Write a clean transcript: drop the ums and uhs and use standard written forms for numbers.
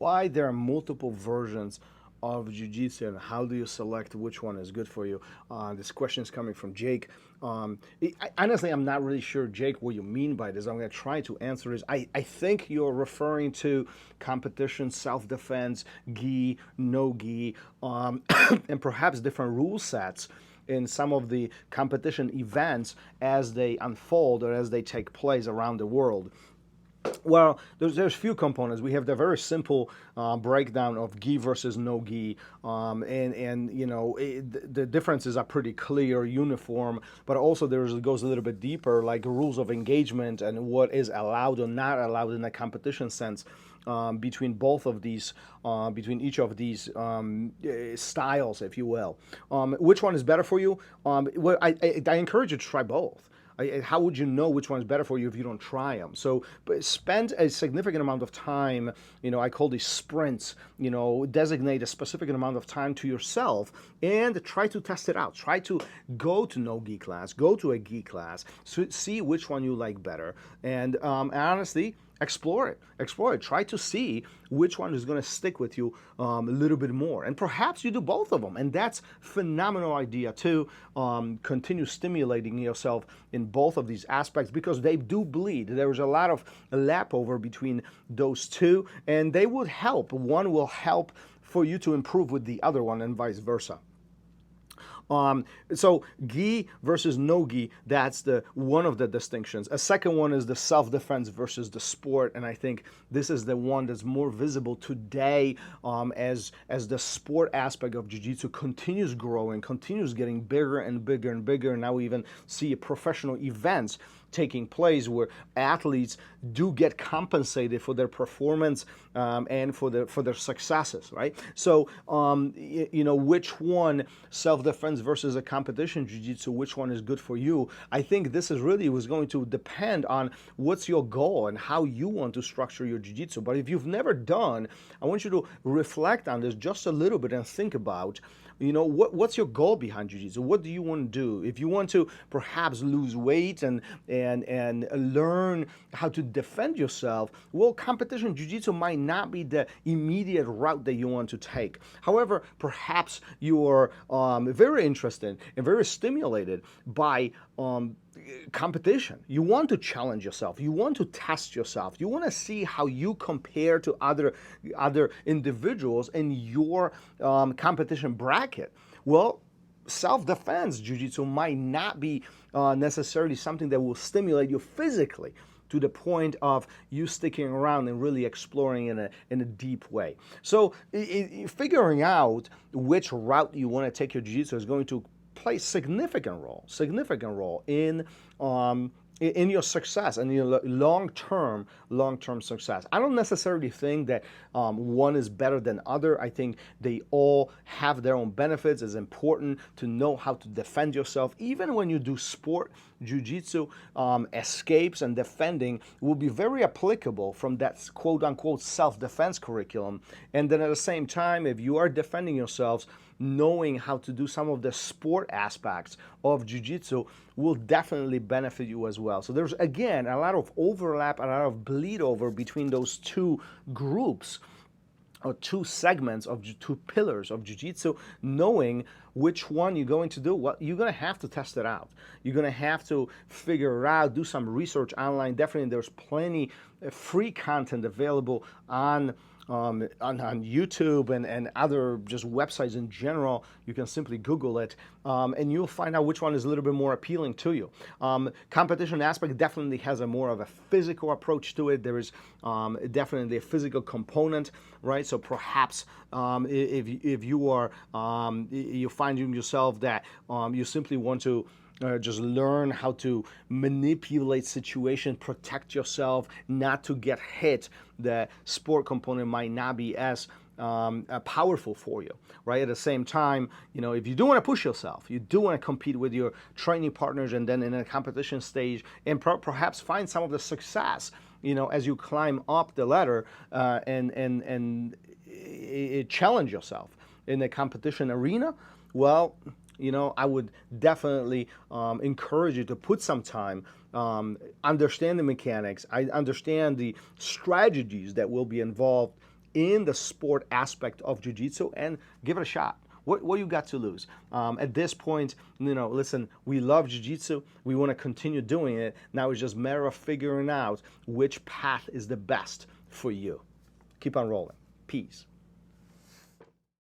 why there are multiple versions of jiu-jitsu and how do you select which one is good for you. This question is coming from Jake. Honestly, I'm not really sure, Jake, what you mean by this. I'm going to try to answer this. I think you're referring to competition, self-defense, gi, no gi, and perhaps different rule sets in some of the competition events as they unfold or as they take place around the world. Well, there's few components. We have the very simple breakdown of gi versus no gi, and the differences are pretty clear, uniform. But also it goes a little bit deeper, like rules of engagement and what is allowed or not allowed in a competition sense. Between both of these, between each of these styles, if you will. Which one is better for you? Well, I encourage you to try both. How would you know which one is better for you if you don't try them? So spend a significant amount of time, I call these sprints, designate a specific amount of time to yourself and try to test it out. Try to go to no gi class, go to a gi class, see which one you like better. And honestly, explore it. Try to see which one is going to stick with you a little bit more. And perhaps you do both of them. And that's phenomenal idea too. Continue stimulating yourself in both of these aspects because they do bleed. There's a lot of lap over between those two, and they would help. One will help for you to improve with the other one and vice versa. So gi versus no gi, that's one of the distinctions. A second one is the self-defense versus the sport, and I think this is the one that's more visible today as the sport aspect of jiu-jitsu continues growing, continues getting bigger and bigger and bigger. And now we even see professional events taking place where athletes do get compensated for their performance and for their successes, right? So, which one, self-defense versus a competition jiu-jitsu, which one is good for you? I think this is really was going to depend on what's your goal and how you want to structure your jiu-jitsu. But if you've never done, I want you to reflect on this just a little bit and think about, what's your goal behind jiu-jitsu? What do you want to do? If you want to perhaps lose weight and learn how to defend yourself, well, competition jiu-jitsu might not be the immediate route that you want to take. However, perhaps you are very interested and very stimulated by competition. You want to challenge yourself. You want to test yourself. You want to see how you compare to other individuals in your competition bracket. Well, self-defense jiu-jitsu might not be necessarily something that will stimulate you physically to the point of you sticking around and really exploring in a deep way. So figuring out which route you want to take your jiu-jitsu is going to play significant role in your success and your long-term success. I don't necessarily think that one is better than other. I think they all have their own benefits. It's important to know how to defend yourself. Even when you do sport, jiu-jitsu, escapes and defending will be very applicable from that quote-unquote self-defense curriculum. And then at the same time, if you are defending yourselves, knowing how to do some of the sport aspects of jiu-jitsu will definitely benefit you as well. So there's, again, a lot of overlap, a lot of bleed over between those two groups or two segments of two pillars of jiu-jitsu. Knowing which one you're going to do, what you're going to have to test it out. You're going to have to figure it out, do some research online. Definitely there's plenty of free content available on YouTube and other just websites in general. You can simply Google it and you'll find out which one is a little bit more appealing to you. Competition aspect definitely has a more of a physical approach to it. There is definitely a physical component, right? So perhaps if you are you find yourself that you simply want to just learn how to manipulate situation, protect yourself, not to get hit, the sport component might not be as powerful for you, right? At the same time, if you do want to push yourself, you do want to compete with your training partners and then in a competition stage and perhaps find some of the success, as you climb up the ladder and challenge yourself in the competition arena, well, I would definitely encourage you to put some time, understand the mechanics, I understand the strategies that will be involved in the sport aspect of jiu-jitsu and give it a shot. What you got to lose? At this point, listen, we love jiu-jitsu. We want to continue doing it. Now it's just a matter of figuring out which path is the best for you. Keep on rolling. Peace.